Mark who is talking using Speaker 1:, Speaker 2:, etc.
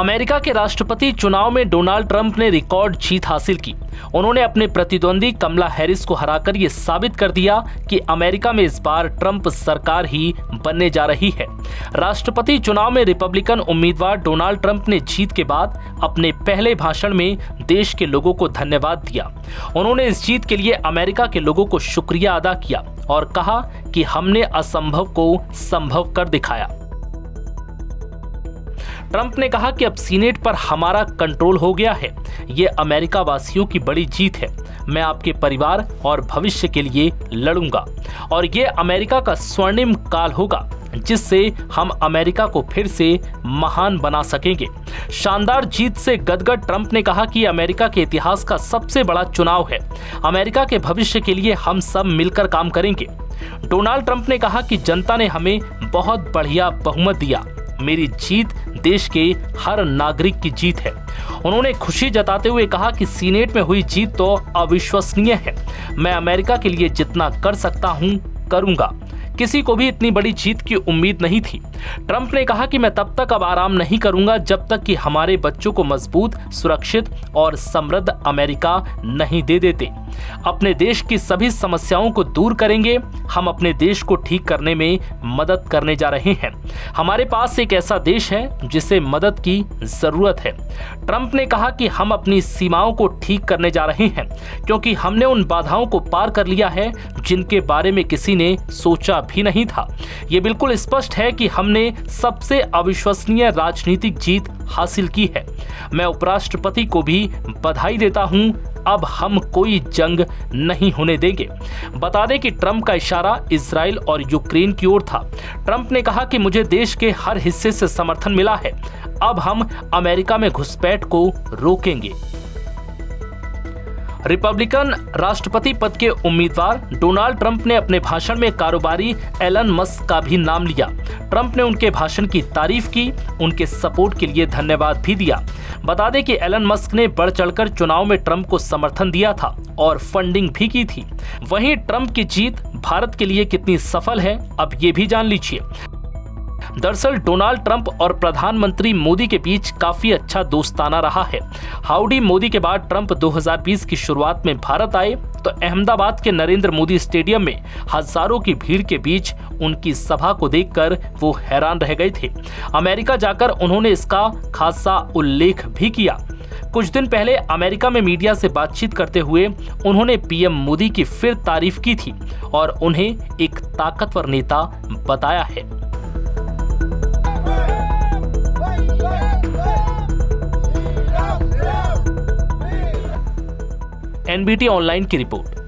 Speaker 1: America के राष्ट्रपति चुनाव में डोनाल्ड ट्रंप ने रिकॉर्ड जीत हासिल की। उन्होंने अपने प्रतिद्वंदी कमला हैरिस को हराकर ये साबित कर दिया कि अमेरिका में इस बार ट्रंप सरकार ही बनने जा रही है। राष्ट्रपति चुनाव में रिपब्लिकन उम्मीदवार डोनाल्ड ट्रंप ने जीत के बाद अपने पहले भाषण में देश के लोगों को धन्यवाद दिया। उन्होंने इस जीत के लिए अमेरिका के लोगों को शुक्रिया अदा किया और कहा कि हमने असंभव को संभव कर दिखाया। ट्रंप ने कहा कि अब सीनेट पर हमारा कंट्रोल हो गया है। ये अमेरिका वासियों की बड़ी जीत है। मैं आपके परिवार और भविष्य के लिए लड़ूंगा और ये अमेरिका का स्वर्णिम काल होगा जिससे हम अमेरिका को फिर से महान बना सकेंगे। शानदार जीत से गदगद ट्रंप ने कहा कि अमेरिका के इतिहास का सबसे बड़ा चुनाव है। अमेरिका के भविष्य के लिए हम सब मिलकर काम करेंगे। डोनाल्ड ट्रंप ने कहा कि जनता ने हमें बहुत बढ़िया बहुमत दिया। मेरी जीत देश के हर नागरिक की जीत है। उन्होंने खुशी जताते हुए कहा कि सीनेट में हुई जीत तो अविश्वसनीय है। मैं अमेरिका के लिए जितना कर सकता हूं करूंगा। किसी को भी इतनी बड़ी जीत की उम्मीद नहीं थी। ट्रंप ने कहा कि मैं तब तक अब आराम नहीं करूंगा जब तक कि हमारे बच्चों को मजबूत, सुरक्षित और समृद्ध अमेरिका नहीं दे देते। अपने देश की सभी समस्याओं को दूर करेंगे। हम अपने देश को ठीक करने में मदद करने जा रहे हैं। हमारे पास एक ऐसा देश है जिसे मदद की जरूरत है। ट्रंप ने कहा कि हम अपनी सीमाओं को ठीक करने जा रहे हैं क्योंकि हमने उन बाधाओं को पार कर लिया है जिनके बारे में किसी ने सोचा भी नहीं था। ये बिल्कुल स्पष्ट है कि हमने सबसे अविश्वसनीय राजनीतिक जीत हासिल की है। मैं उपराष्ट्रपति को भी बधाई देता हूं। अब हम कोई जंग नहीं होने देंगे। बता दें कि ट्रंप का इशारा इजराइल और यूक्रेन की ओर था। ट्रंप ने कहा कि मुझे देश के हर हिस्से से समर्थन मिला है। अब हम अमेरिका में घुसपैठ को रोकेंगे। रिपब्लिकन राष्ट्रपति पद के उम्मीदवार डोनाल्ड ट्रंप ने अपने भाषण में कारोबारी एलन मस्क का भी नाम लिया। ट्रंप ने उनके भाषण की तारीफ की, उनके सपोर्ट के लिए धन्यवाद भी दिया। बता दें कि एलन मस्क ने बढ़ चढ़कर चुनाव में ट्रंप को समर्थन दिया था और फंडिंग भी की थी। वहीं ट्रंप की जीत भारत के लिए कितनी सफल है, अब ये भी जान लीजिए। दरअसल डोनाल्ड ट्रंप और प्रधानमंत्री मोदी के बीच काफी अच्छा दोस्ताना रहा है। हाउडी मोदी के बाद ट्रंप 2020 की शुरुआत में भारत आए तो अहमदाबाद के नरेंद्र मोदी स्टेडियम में हजारों की भीड़ के बीच उनकी सभा को देखकर वो हैरान रह गए थे। अमेरिका जाकर उन्होंने इसका खासा उल्लेख भी किया। कुछ दिन पहले अमेरिका में मीडिया से बातचीत करते हुए उन्होंने पीएम मोदी की फिर तारीफ की थी और उन्हें एक ताकतवर नेता बताया है। एनबीटी ऑनलाइन की रिपोर्ट।